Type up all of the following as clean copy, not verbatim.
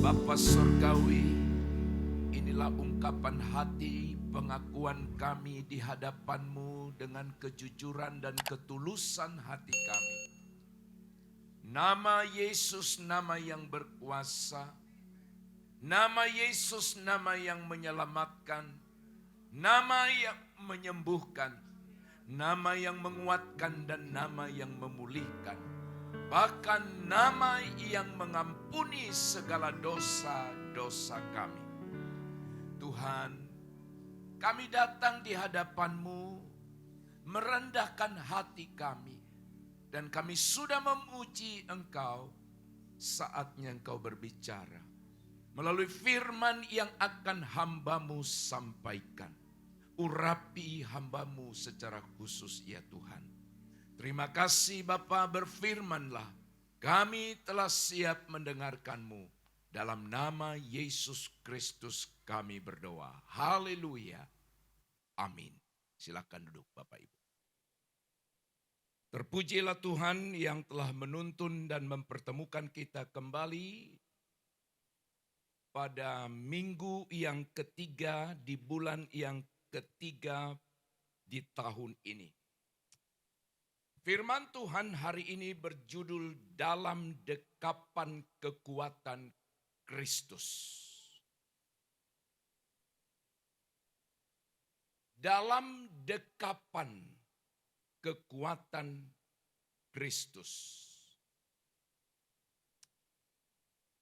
Bapa Surgawi, inilah ungkapan hati pengakuan kami di hadapan-Mu dengan kejujuran dan ketulusan hati kami. Nama Yesus nama yang berkuasa, nama Yesus nama yang menyelamatkan, nama yang menyembuhkan, nama yang menguatkan dan nama yang memulihkan. Bahkan nama yang mengampuni segala dosa-dosa kami. Tuhan, kami datang di hadapan-Mu, merendahkan hati kami. Dan kami sudah memuji Engkau, saatnya Engkau berbicara. Melalui firman yang akan hamba-Mu sampaikan. Urapi hamba-Mu secara khusus ya Tuhan. Terima kasih Bapa, berfirmanlah. Kami telah siap mendengarkan-Mu. Dalam nama Yesus Kristus kami berdoa. Haleluya. Amin. Silakan duduk Bapak Ibu. Terpujilah Tuhan yang telah menuntun dan mempertemukan kita kembali pada minggu yang ketiga di bulan yang ketiga di tahun ini. Firman Tuhan hari ini berjudul dalam dekapan kekuatan Kristus. Dalam dekapan kekuatan Kristus.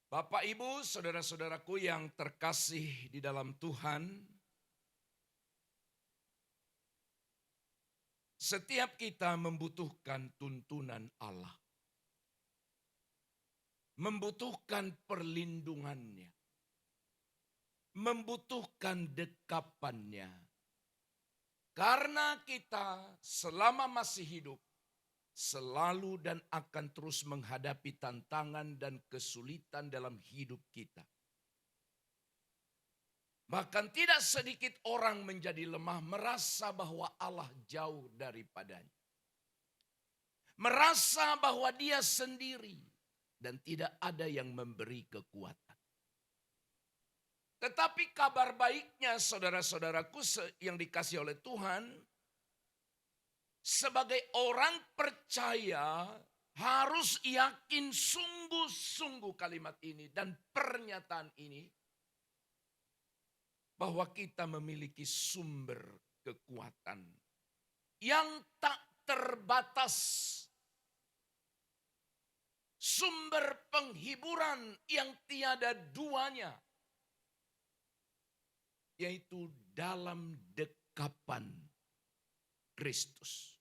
Bapak, Ibu, saudara-saudaraku yang terkasih di dalam Tuhan, setiap kita membutuhkan tuntunan Allah. Membutuhkan perlindungannya. Membutuhkan dekapannya. Karena kita selama masih hidup, selalu dan akan terus menghadapi tantangan dan kesulitan dalam hidup kita. Bahkan tidak sedikit orang menjadi lemah, merasa bahwa Allah jauh daripadanya. Merasa bahwa dia sendiri dan tidak ada yang memberi kekuatan. Tetapi kabar baiknya saudara-saudaraku yang dikasihi oleh Tuhan, sebagai orang percaya harus yakin sungguh-sungguh kalimat ini dan pernyataan ini, bahwa kita memiliki sumber kekuatan yang tak terbatas. Sumber penghiburan yang tiada duanya. Yaitu dalam dekapan Kristus.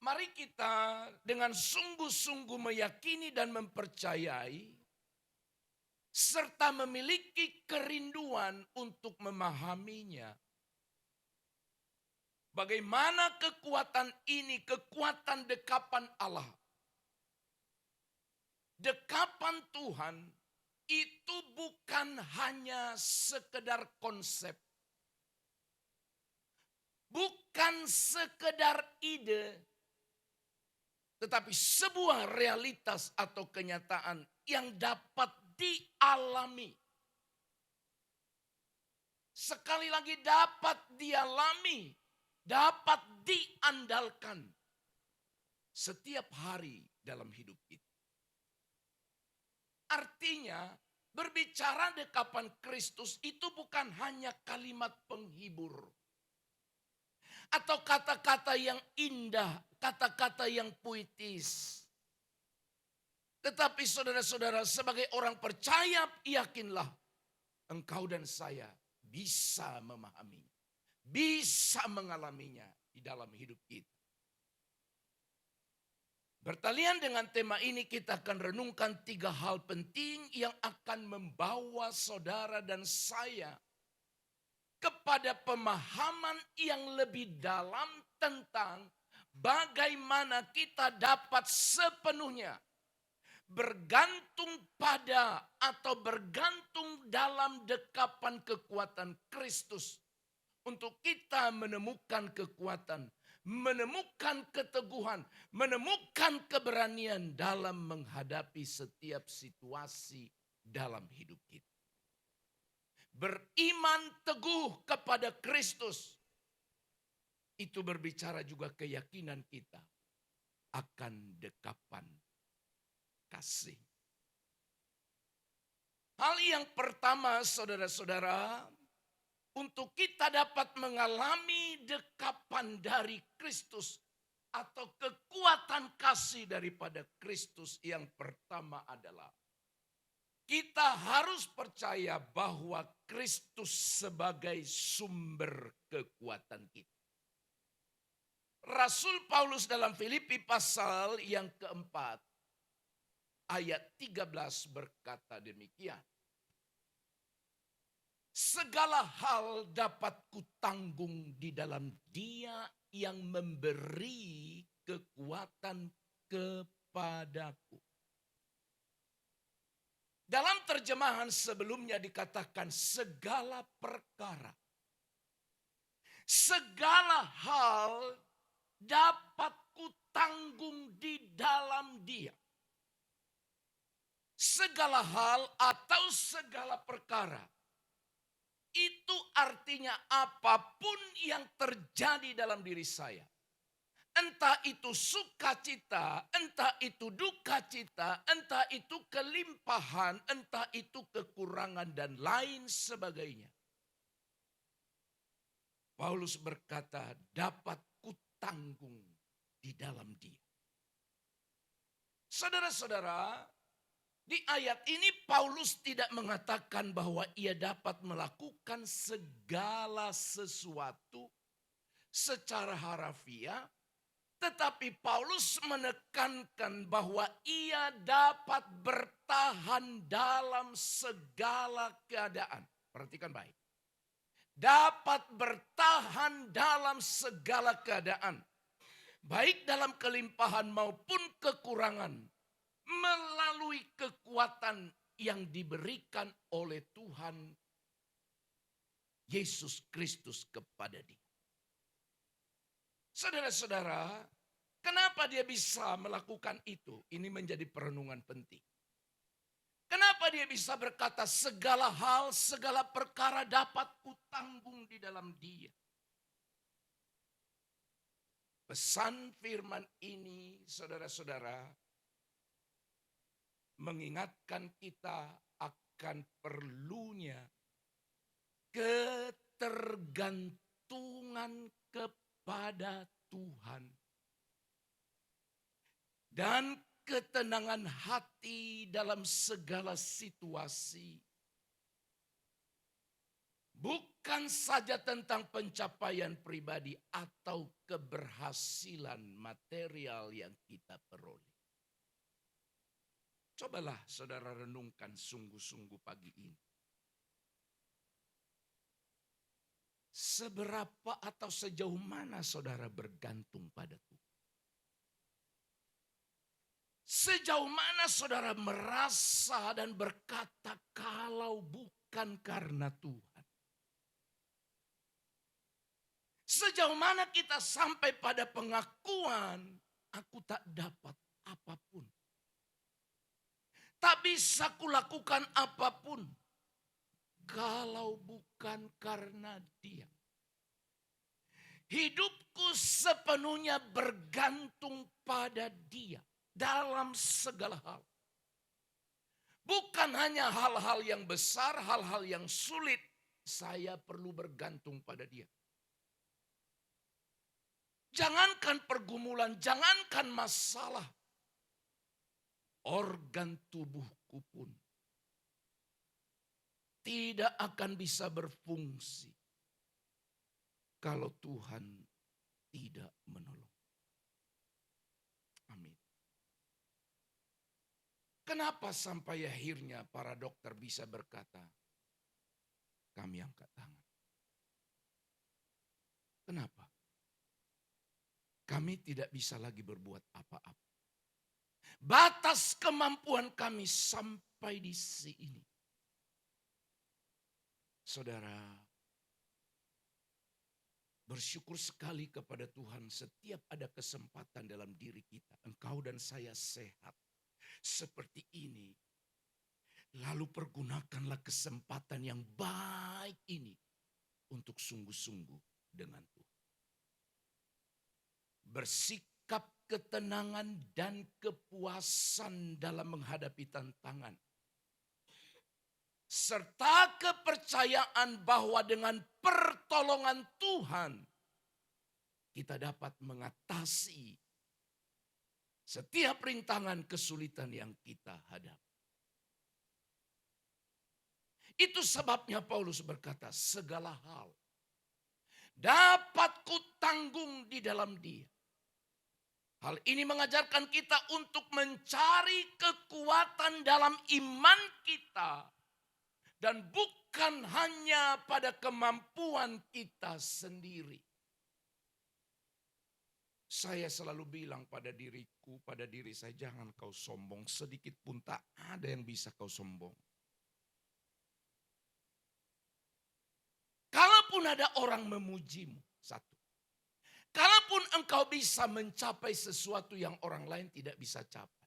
Mari kita dengan sungguh-sungguh meyakini dan mempercayai serta memiliki kerinduan untuk memahaminya. Bagaimana kekuatan ini, kekuatan dekapan Allah. Dekapan Tuhan itu bukan hanya sekedar konsep. Bukan sekedar ide. Tetapi sebuah realitas atau kenyataan yang dapat dialami. Sekali lagi dapat dialami, dapat diandalkan setiap hari dalam hidup kita. Artinya berbicara dekapan Kristus itu bukan hanya kalimat penghibur. Atau kata-kata yang indah, kata-kata yang puitis. Tetapi saudara-saudara, sebagai orang percaya, yakinlah engkau dan saya bisa memahaminya. Bisa mengalaminya di dalam hidup kita. Bertalian dengan tema ini kita akan renungkan 3 hal penting yang akan membawa saudara dan saya kepada pemahaman yang lebih dalam tentang bagaimana kita dapat sepenuhnya bergantung pada atau bergantung dalam dekapan kekuatan Kristus untuk kita menemukan kekuatan, menemukan keteguhan, menemukan keberanian dalam menghadapi setiap situasi dalam hidup kita. Beriman teguh kepada Kristus, itu berbicara juga keyakinan kita akan dekapan kasih. Hal yang pertama, saudara-saudara, untuk kita dapat mengalami dekapan dari Kristus atau kekuatan kasih daripada Kristus, yang pertama adalah kita harus percaya bahwa Kristus sebagai sumber kekuatan kita. Rasul Paulus dalam Filipi pasal yang keempat, ayat 13 berkata demikian. Segala hal dapat kutanggung di dalam Dia yang memberi kekuatan kepadaku. Dalam terjemahan sebelumnya dikatakan segala perkara. Segala hal dapat kutanggung di dalam Dia. Segala hal atau segala perkara. Itu artinya apapun yang terjadi dalam diri saya. Entah itu sukacita, entah itu duka cita, entah itu kelimpahan, entah itu kekurangan dan lain sebagainya. Paulus berkata dapat kutanggung di dalam Dia. Saudara-saudara, di ayat ini Paulus tidak mengatakan bahwa ia dapat melakukan segala sesuatu secara harafiah, tetapi Paulus menekankan bahwa ia dapat bertahan dalam segala keadaan. Perhatikan baik. Dapat bertahan dalam segala keadaan. Baik dalam kelimpahan maupun kekurangan. Melalui kekuatan yang diberikan oleh Tuhan Yesus Kristus kepada dia. Saudara-saudara, kenapa dia bisa melakukan itu? Ini menjadi perenungan penting. Kenapa dia bisa berkata segala hal, segala perkara dapat kutanggung di dalam Dia? Pesan firman ini, saudara-saudara, mengingatkan kita akan perlunya ketergantungan kepada Tuhan dan ketenangan hati dalam segala situasi. Bukan saja tentang pencapaian pribadi atau keberhasilan material yang kita peroleh. Cobalah saudara renungkan sungguh-sungguh pagi ini. Seberapa atau sejauh mana saudara bergantung pada Tuhan? Sejauh mana saudara merasa dan berkata kalau bukan karena Tuhan? Sejauh mana kita sampai pada pengakuan aku tak dapat apapun. Tak bisa kulakukan apapun kalau bukan karena Dia. Hidupku sepenuhnya bergantung pada Dia dalam segala hal. Bukan hanya hal-hal yang besar, hal-hal yang sulit, saya perlu bergantung pada Dia. Jangankan pergumulan, jangankan masalah. Organ tubuhku pun tidak akan bisa berfungsi kalau Tuhan tidak menolong. Amin. Kenapa sampai akhirnya para dokter bisa berkata, kami angkat tangan? Kenapa? Kami tidak bisa lagi berbuat apa-apa. Batas kemampuan kami sampai di sini. Saudara, Bersyukur sekali kepada Tuhan setiap ada kesempatan dalam diri kita. Engkau dan saya sehat seperti ini. Lalu pergunakanlah kesempatan yang baik ini untuk sungguh-sungguh dengan Tuhan. Bersikap ketenangan dan kepuasan dalam menghadapi tantangan. Serta kepercayaan bahwa dengan pertolongan Tuhan kita dapat mengatasi setiap rintangan kesulitan yang kita hadapi. Itu sebabnya Paulus berkata, segala hal dapat kutanggung di dalam Dia. Hal ini mengajarkan kita untuk mencari kekuatan dalam iman kita. Dan bukan hanya pada kemampuan kita sendiri. Saya selalu bilang pada diriku, pada diri saya, jangan kau sombong. Sedikit pun tak ada yang bisa kau sombong. Kalaupun ada orang memujimu, satu. Kalaupun engkau bisa mencapai sesuatu yang orang lain tidak bisa capai.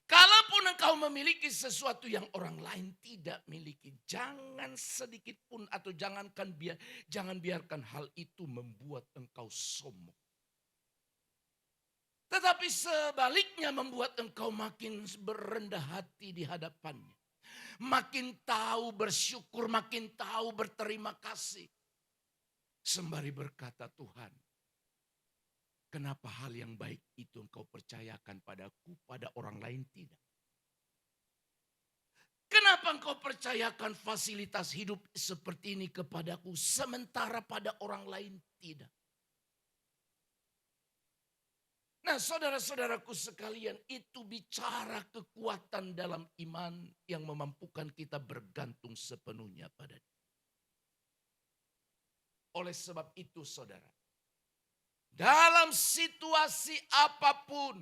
Kalaupun engkau memiliki sesuatu yang orang lain tidak miliki, jangan sedikit pun atau jangan biarkan hal itu membuat engkau sombong. Tetapi sebaliknya membuat engkau makin berendah hati di hadapannya. Makin tahu bersyukur, makin tahu berterima kasih. Sembari berkata, Tuhan, kenapa hal yang baik itu engkau percayakan padaku, pada orang lain tidak? Kenapa engkau percayakan fasilitas hidup seperti ini kepadaku, sementara pada orang lain tidak? Nah, saudara-saudaraku sekalian, itu bicara kekuatan dalam iman yang memampukan kita bergantung sepenuhnya pada Dia. Oleh sebab itu, saudara, dalam situasi apapun,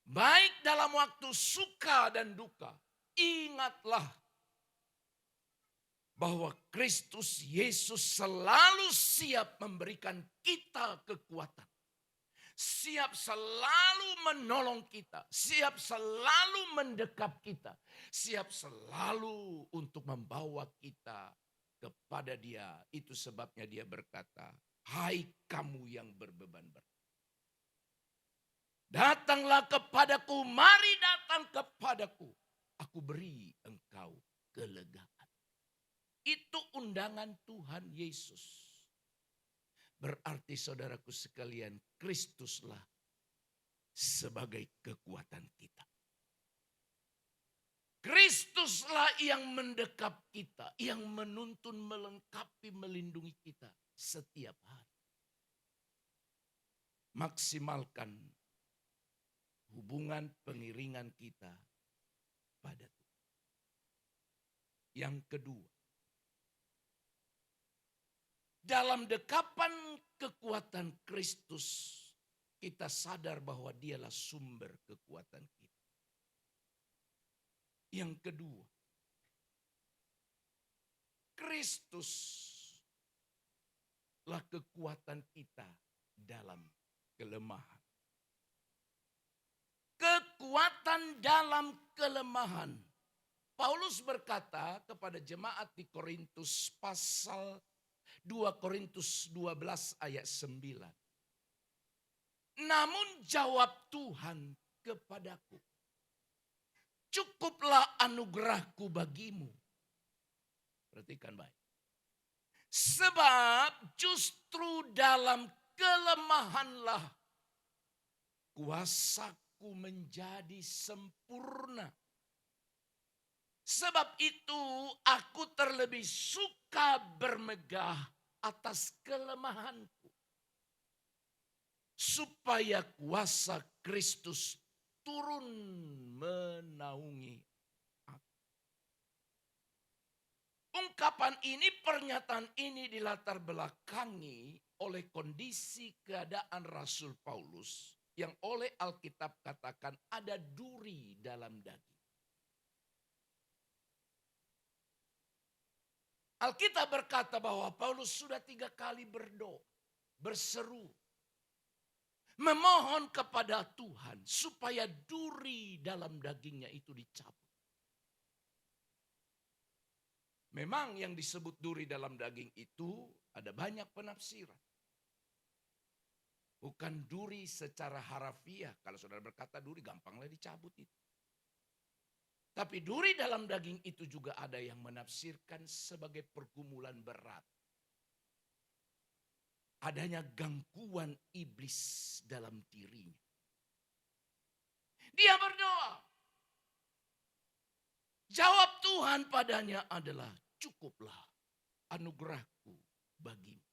baik dalam waktu suka dan duka, ingatlah bahwa Kristus Yesus selalu siap memberikan kita kekuatan. Siap selalu menolong kita. Siap selalu mendekap kita. Siap selalu untuk membawa kita kepada Dia. Itu sebabnya Dia berkata, hai kamu yang berbeban berat, datanglah kepadaku, mari datang kepadaku. Aku beri engkau kelegaan. Itu undangan Tuhan Yesus. Berarti saudaraku sekalian, Kristuslah sebagai kekuatan kita. Kristuslah yang mendekap kita, yang menuntun, melengkapi, melindungi kita setiap hari. Maksimalkan hubungan pengiringan kita pada Tuhan. Yang kedua, dalam dekapan kekuatan Kristus, kita sadar bahwa Dialah sumber kekuatan kita. Yang kedua, Kristuslah kekuatan kita dalam kelemahan. Kekuatan dalam kelemahan. Paulus berkata kepada jemaat di Korintus pasal 2 Korintus 12 ayat 9. Namun jawab Tuhan kepadaku, cukuplah anugerahku bagimu. Perhatikan baik. Sebab justru dalam kelemahanlah kuasaku menjadi sempurna. Sebab itu aku terlebih suka bermegah atas kelemahanku, supaya kuasa Kristus turun menaungi aku. Ungkapan ini, pernyataan ini dilatar belakangi oleh kondisi keadaan Rasul Paulus yang oleh Alkitab katakan ada duri dalam daging. Alkitab berkata bahwa Paulus sudah 3 kali berdoa, berseru, memohon kepada Tuhan supaya duri dalam dagingnya itu dicabut. Memang yang disebut duri dalam daging itu ada banyak penafsiran. Bukan duri secara harafiah. Kalau saudara berkata duri, gampanglah dicabut itu. Tapi duri dalam daging itu juga ada yang menafsirkan sebagai pergumulan berat. Adanya gangguan iblis dalam dirinya. Dia berdoa. Jawab Tuhan padanya adalah, cukuplah anugerahku bagimu.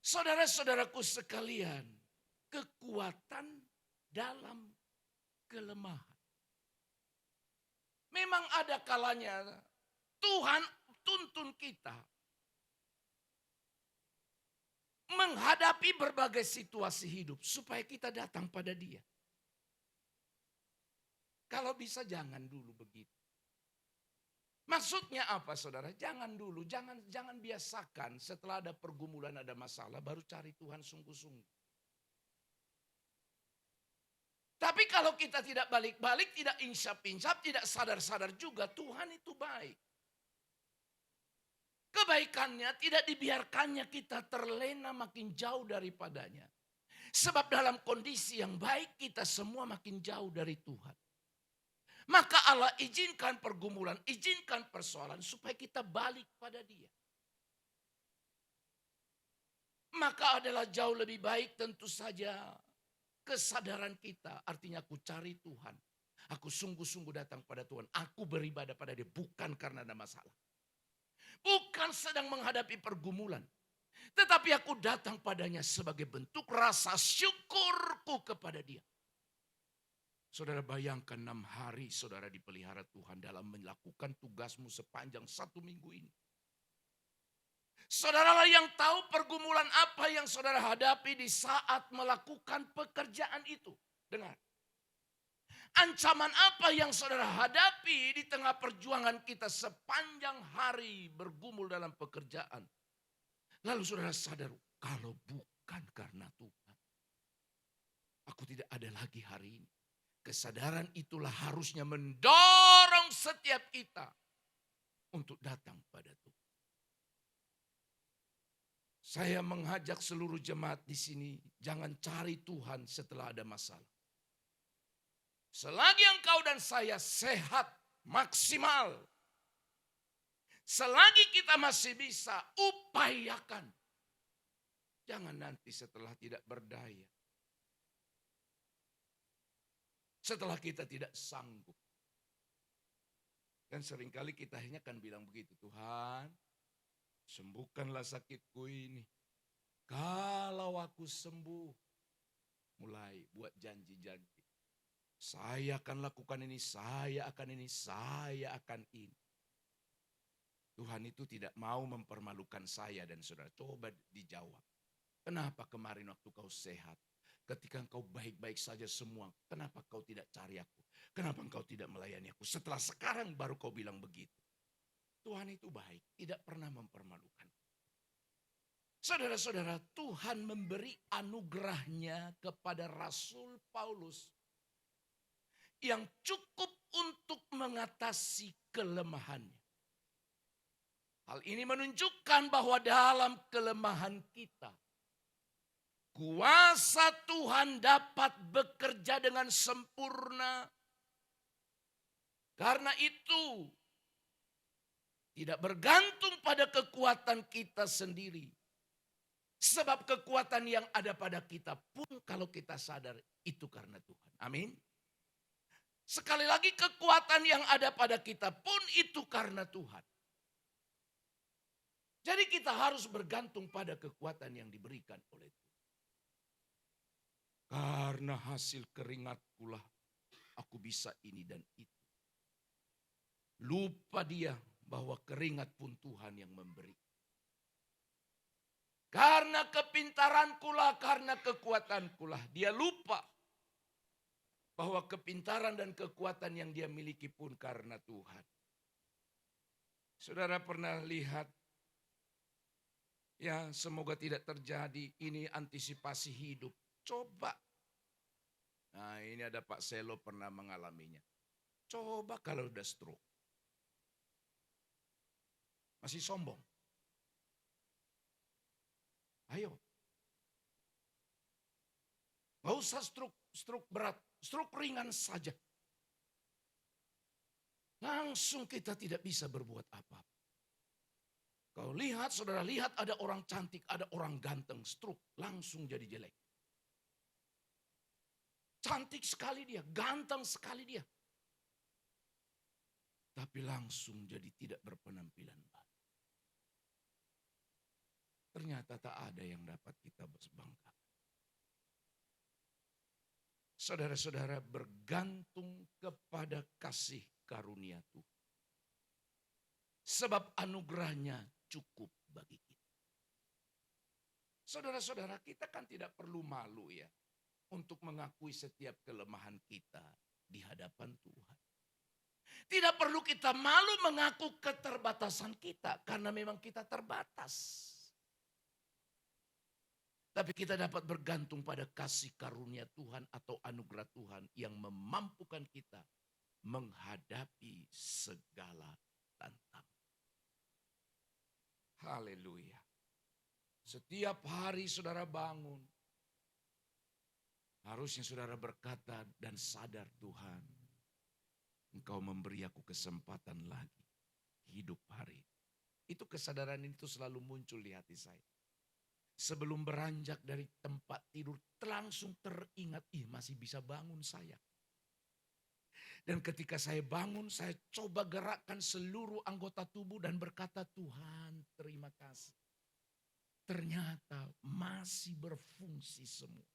Saudara-saudaraku sekalian, kekuatan dalam kelemahan. Memang ada kalanya Tuhan tuntun kita menghadapi berbagai situasi hidup supaya kita datang pada Dia. Kalau bisa jangan dulu begitu. Maksudnya apa saudara? Jangan dulu, jangan biasakan setelah ada pergumulan, ada masalah baru cari Tuhan sungguh-sungguh. Tapi kalau kita tidak balik-balik, tidak insap-insap, tidak sadar-sadar juga, Tuhan itu baik. Kebaikannya tidak dibiarkannya kita terlena makin jauh daripadanya. Sebab dalam kondisi yang baik kita semua makin jauh dari Tuhan. Maka Allah izinkan pergumulan, izinkan persoalan supaya kita balik pada Dia. Maka adalah jauh lebih baik tentu saja kesadaran kita. Artinya aku cari Tuhan. Aku sungguh-sungguh datang pada Tuhan. Aku beribadah pada Dia bukan karena ada masalah. Bukan sedang menghadapi pergumulan. Tetapi aku datang padanya sebagai bentuk rasa syukurku kepada Dia. Saudara bayangkan 6 hari saudara dipelihara Tuhan dalam melakukan tugasmu sepanjang 1 minggu ini. Saudaralah yang tahu pergumulan apa yang saudara hadapi di saat melakukan pekerjaan itu. Dengar. Ancaman apa yang saudara hadapi di tengah perjuangan kita sepanjang hari bergumul dalam pekerjaan. Lalu saudara sadar, kalau bukan karena Tuhan, aku tidak ada lagi hari ini. Kesadaran itulah harusnya mendorong setiap kita untuk datang pada Tuhan. Saya mengajak seluruh jemaat di sini, jangan cari Tuhan setelah ada masalah. Selagi engkau dan saya sehat, maksimal. Selagi kita masih bisa, upayakan. Jangan nanti setelah tidak berdaya. Setelah kita tidak sanggup. Dan seringkali kita hanya akan bilang begitu, Tuhan, sembuhkanlah sakitku ini. Kalau aku sembuh, mulai buat janji-janji. Saya akan lakukan ini, saya akan ini, saya akan ini. Tuhan itu tidak mau mempermalukan saya dan saudara. Coba dijawab. Kenapa kemarin waktu kau sehat? Ketika engkau baik-baik saja semua, kenapa kau tidak cari aku? Kenapa engkau tidak melayani aku? Setelah sekarang baru kau bilang begitu. Tuhan itu baik, tidak pernah mempermalukan. Saudara-saudara, Tuhan memberi anugerahnya kepada Rasul Paulus yang cukup untuk mengatasi kelemahannya. Hal ini menunjukkan bahwa dalam kelemahan kita, kuasa Tuhan dapat bekerja dengan sempurna. Karena itu, tidak bergantung pada kekuatan kita sendiri. Sebab kekuatan yang ada pada kita pun kalau kita sadar itu karena Tuhan. Amin. Sekali lagi kekuatan yang ada pada kita pun itu karena Tuhan. Jadi kita harus bergantung pada kekuatan yang diberikan oleh Tuhan. Karena hasil keringatkulah aku bisa ini dan itu. Lupa dia bahwa keringat pun Tuhan yang memberi. Karena kepintarankulah, karena kekuatankulah. Dia lupa bahwa kepintaran dan kekuatan yang dia miliki pun karena Tuhan. Saudara pernah lihat, ya semoga tidak terjadi, ini antisipasi hidup. Coba. Nah ini ada Pak Selo pernah mengalaminya. Coba kalau udah stroke. Masih sombong. Ayo. Gak usah stroke berat, stroke ringan saja. Langsung kita tidak bisa berbuat apa-apa. Kau lihat, saudara lihat ada orang cantik, ada orang ganteng, stroke langsung jadi jelek. Cantik sekali dia, ganteng sekali dia. Tapi langsung jadi tidak berpenampilan baik. Ternyata tak ada yang dapat kita berbanggakan. Saudara-saudara bergantung kepada kasih karunia Tuhan. Sebab anugerahnya cukup bagi kita. Saudara-saudara, kita kan tidak perlu malu ya untuk mengakui setiap kelemahan kita di hadapan Tuhan. Tidak perlu kita malu mengaku keterbatasan kita karena memang kita terbatas. Tapi kita dapat bergantung pada kasih karunia Tuhan atau anugerah Tuhan yang memampukan kita menghadapi segala tantangan. Haleluya. Setiap hari saudara bangun, harusnya saudara berkata dan sadar, Tuhan, Engkau memberi aku kesempatan lagi hidup hari. Itu kesadaran itu selalu muncul di hati saya. Sebelum beranjak dari tempat tidur, langsung teringat, masih bisa bangun saya. Dan ketika saya bangun, saya coba gerakkan seluruh anggota tubuh dan berkata, Tuhan terima kasih. Ternyata masih berfungsi semua.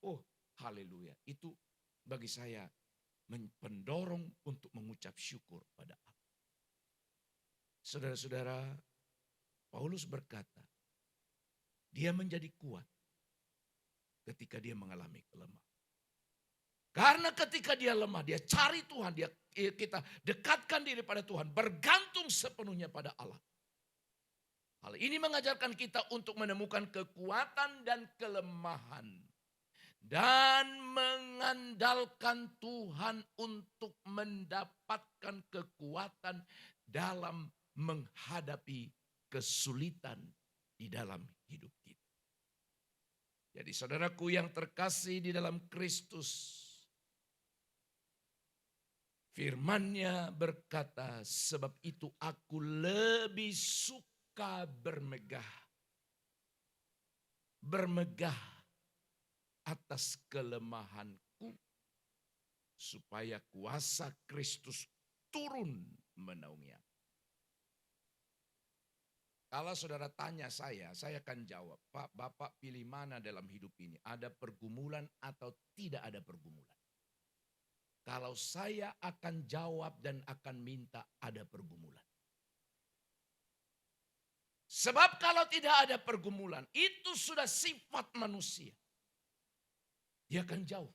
Oh haleluya, itu bagi saya pendorong untuk mengucap syukur pada Allah. Saudara-saudara, Paulus berkata, dia menjadi kuat ketika dia mengalami kelemahan. Karena ketika dia lemah, dia cari Tuhan, kita dekatkan diri pada Tuhan, bergantung sepenuhnya pada Allah. Hal ini mengajarkan kita untuk menemukan kekuatan dan kelemahan. Dan mengandalkan Tuhan untuk mendapatkan kekuatan dalam menghadapi kesulitan di dalam hidup kita. Jadi saudaraku yang terkasih di dalam Kristus, firman-Nya berkata, sebab itu aku lebih suka bermegah atas kelemahanku, supaya kuasa Kristus turun menaungi aku. Kalau saudara tanya saya akan jawab, Pak, Bapak pilih mana dalam hidup ini? Ada pergumulan atau tidak ada pergumulan? Kalau saya akan jawab dan akan minta ada pergumulan. Sebab kalau tidak ada pergumulan, itu sudah sifat manusia. Dia akan jauh.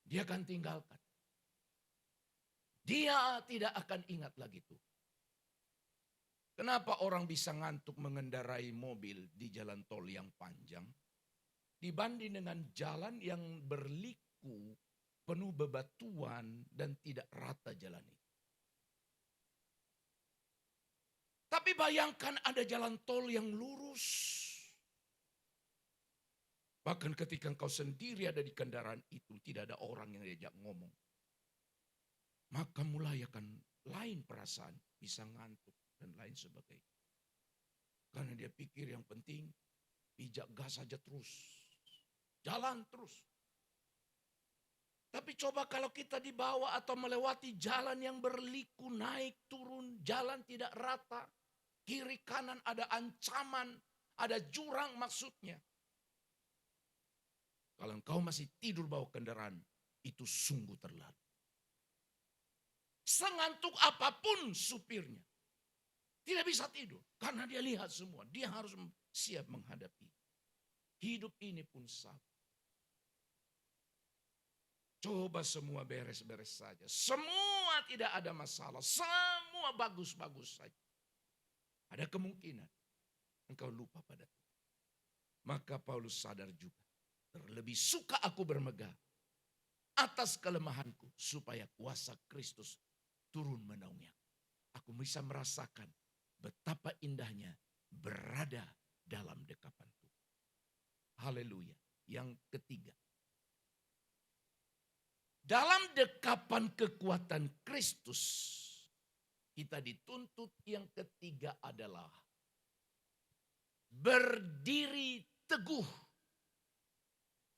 Dia akan tinggalkan. Dia tidak akan ingat lagi Tuhan. Kenapa orang bisa ngantuk mengendarai mobil di jalan tol yang panjang dibanding dengan jalan yang berliku, penuh bebatuan dan tidak rata jalan itu? Tapi bayangkan ada jalan tol yang lurus. Bahkan ketika engkau sendiri ada di kendaraan itu, tidak ada orang yang diajak ngomong. Maka mulai akan lain perasaan, bisa ngantuk dan lain sebagainya. Karena dia pikir yang penting pijak gas saja terus. Jalan terus. Tapi coba kalau kita dibawa atau melewati jalan yang berliku, naik turun, jalan tidak rata. Kiri kanan ada ancaman, ada jurang maksudnya. Kalau engkau masih tidur bawa kendaraan, itu sungguh terlalu. Sengantuk apapun supirnya, tidak bisa tidur karena dia lihat semua. Dia harus siap menghadapi. Hidup ini pun sama. Coba semua beres-beres saja. Semua tidak ada masalah. semua bagus-bagus saja. Ada kemungkinan engkau lupa pada Tuhan. Maka Paulus sadar juga. Terlebih suka aku bermegah atas kelemahanku, supaya kuasa Kristus turun menaungi aku. Aku bisa merasakan betapa indahnya berada dalam dekapan Tuhan. Haleluya. Yang ketiga. Dalam dekapan kekuatan Kristus, kita dituntut yang ketiga adalah berdiri teguh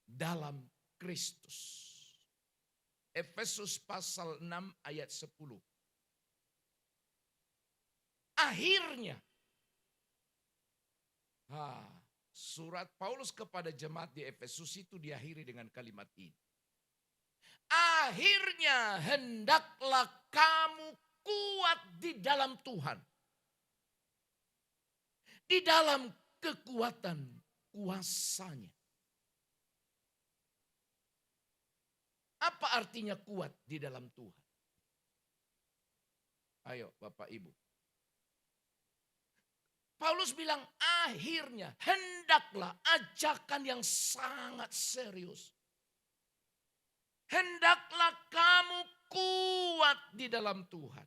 dalam Kristus. Efesus pasal 6 ayat 10. Akhirnya, surat Paulus kepada jemaat di Efesus itu diakhiri dengan kalimat ini. Akhirnya hendaklah kamu kuat di dalam Tuhan. Di dalam kekuatan kuasanya. Apa artinya kuat di dalam Tuhan? Ayo Bapak Ibu. Paulus bilang akhirnya hendaklah, ajakan yang sangat serius. Hendaklah kamu kuat di dalam Tuhan.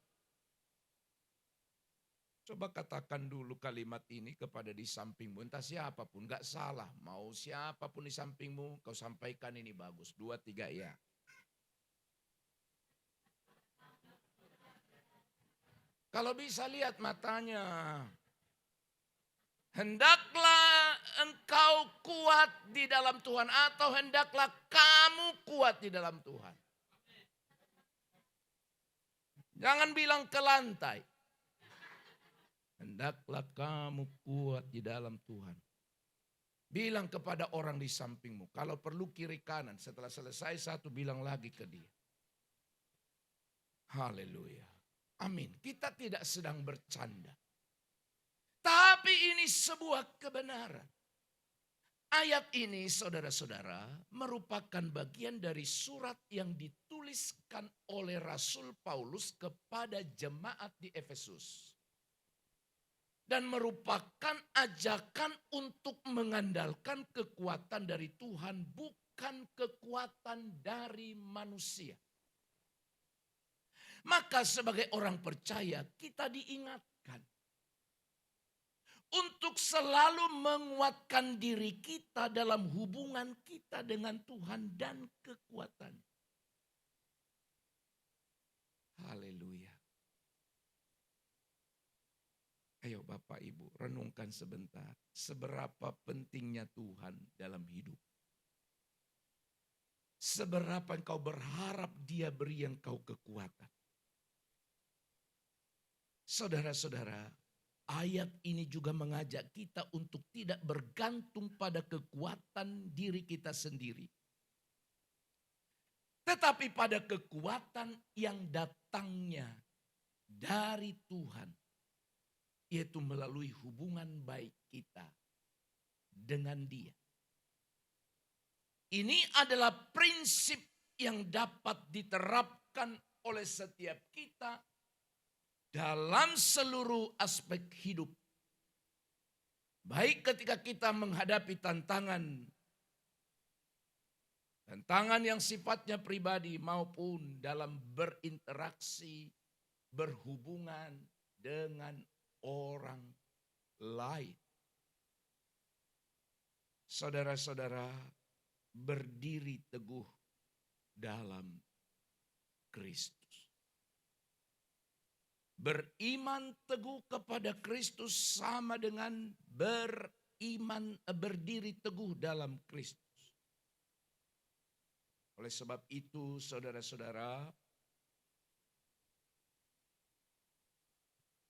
Coba katakan dulu kalimat ini kepada di sampingmu. Entah siapapun, gak salah. Mau siapapun di sampingmu, kau sampaikan ini bagus. 2, 3 ya. Kalau bisa lihat matanya. Hendaklah engkau kuat di dalam Tuhan, atau hendaklah kamu kuat di dalam Tuhan. Jangan bilang ke lantai. Hendaklah kamu kuat di dalam Tuhan. Bilang kepada orang di sampingmu. Kalau perlu kiri kanan. Setelah selesai satu, bilang lagi ke dia. Haleluya. Amin. Kita tidak sedang bercanda. Tapi ini sebuah kebenaran. Ayat ini saudara-saudara merupakan bagian dari surat yang dituliskan oleh Rasul Paulus kepada jemaat di Efesus. Dan merupakan ajakan untuk mengandalkan kekuatan dari Tuhan, bukan kekuatan dari manusia. Maka sebagai orang percaya kita diingatkan untuk selalu menguatkan diri kita dalam hubungan kita dengan Tuhan dan kekuatan. Haleluya. Ayo Bapak Ibu, renungkan sebentar. Seberapa pentingnya Tuhan dalam hidup. Seberapa engkau berharap Dia beri engkau kekuatan. Saudara-saudara, ayat ini juga mengajak kita untuk tidak bergantung pada kekuatan diri kita sendiri. Tetapi pada kekuatan yang datangnya dari Tuhan. Yaitu melalui hubungan baik kita dengan Dia. Ini adalah prinsip yang dapat diterapkan oleh setiap kita dalam seluruh aspek hidup. Baik ketika kita menghadapi tantangan yang sifatnya pribadi maupun dalam berinteraksi, berhubungan dengan orang lain. Saudara-saudara, berdiri teguh dalam Kristus. Beriman teguh kepada Kristus sama dengan berdiri teguh dalam Kristus. Oleh sebab itu, saudara-saudara,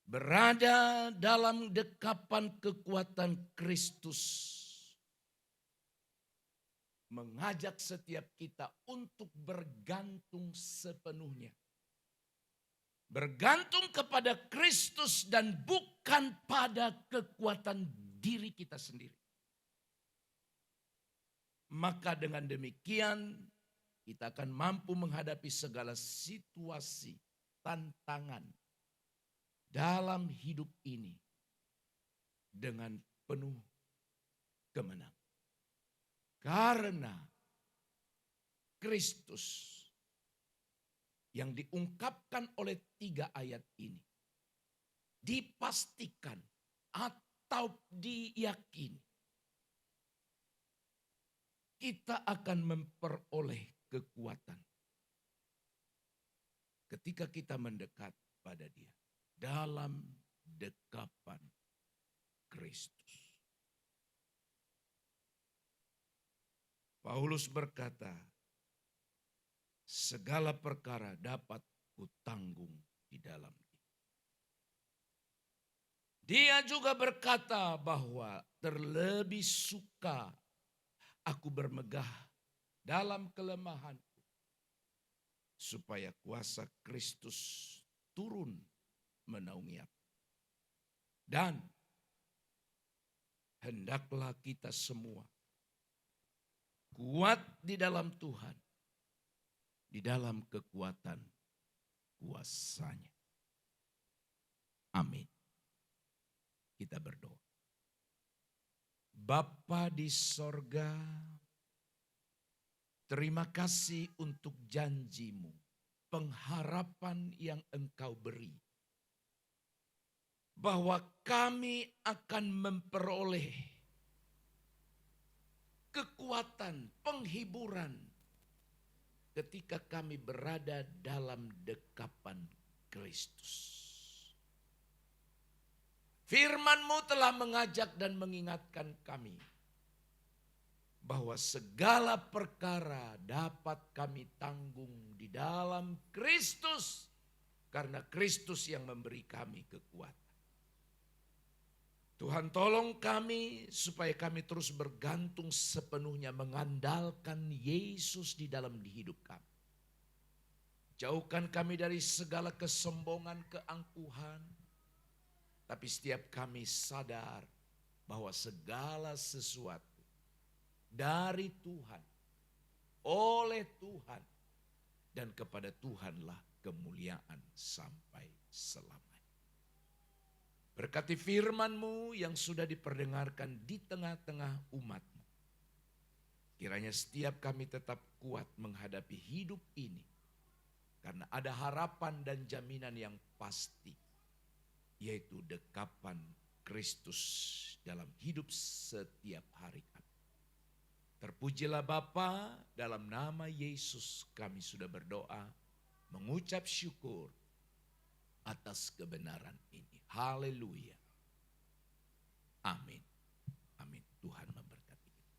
berada dalam dekapan kekuatan Kristus mengajak setiap kita untuk bergantung sepenuhnya. Bergantung kepada Kristus dan bukan pada kekuatan diri kita sendiri. Maka dengan demikian kita akan mampu menghadapi segala situasi, tantangan dalam hidup ini dengan penuh kemenangan. Karena Kristus yang diungkapkan oleh 3 ayat ini dipastikan atau diyakini kita akan memperoleh kekuatan ketika kita mendekat pada Dia dalam dekapan Kristus. Paulus berkata, segala perkara dapat kutanggung di dalam Dia. Dia juga berkata bahwa terlebih suka aku bermegah dalam kelemahanku, supaya kuasa Kristus turun menaungi aku. Dan hendaklah kita semua kuat di dalam Tuhan, di dalam kekuatan kuasa-Nya. Amin. Kita berdoa. Bapa di sorga, terima kasih untuk janji-Mu, pengharapan yang Engkau beri, bahwa kami akan memperoleh kekuatan, penghiburan ketika kami berada dalam dekapan Kristus. Firman-Mu telah mengajak dan mengingatkan kami bahwa segala perkara dapat kami tanggung di dalam Kristus, karena Kristus yang memberi kami kekuatan. Tuhan, tolong kami supaya kami terus bergantung sepenuhnya mengandalkan Yesus di dalam hidup kami. Jauhkan kami dari segala kesombongan, keangkuhan. Tapi setiap kami sadar bahwa segala sesuatu dari Tuhan, oleh Tuhan, dan kepada Tuhanlah kemuliaan sampai selamanya. Berkati firman-Mu yang sudah diperdengarkan di tengah-tengah umat-Mu. Kiranya setiap kami tetap kuat menghadapi hidup ini, karena ada harapan dan jaminan yang pasti, yaitu dekapan Kristus dalam hidup setiap hari kami. Terpujilah Bapa, dalam nama Yesus kami sudah berdoa, mengucap syukur atas kebenaran ini. Haleluya. Amin. Amin. Tuhan memberkati kita.